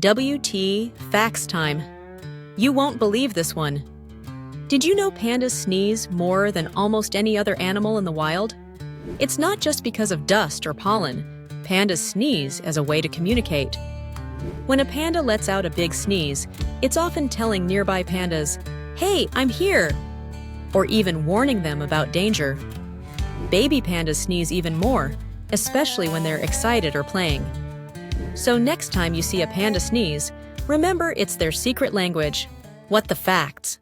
WT Facts Time. You won't believe this one. Did you know pandas sneeze more than almost any other animal in the wild? It's not just because of dust or pollen. Pandas sneeze as a way to communicate. When a panda lets out a big sneeze, it's often telling nearby pandas, "Hey, I'm here!" or even warning them about danger. Baby pandas sneeze even more, especially when they're excited or playing. So next time you see a panda sneeze, remember it's their secret language. What the facts?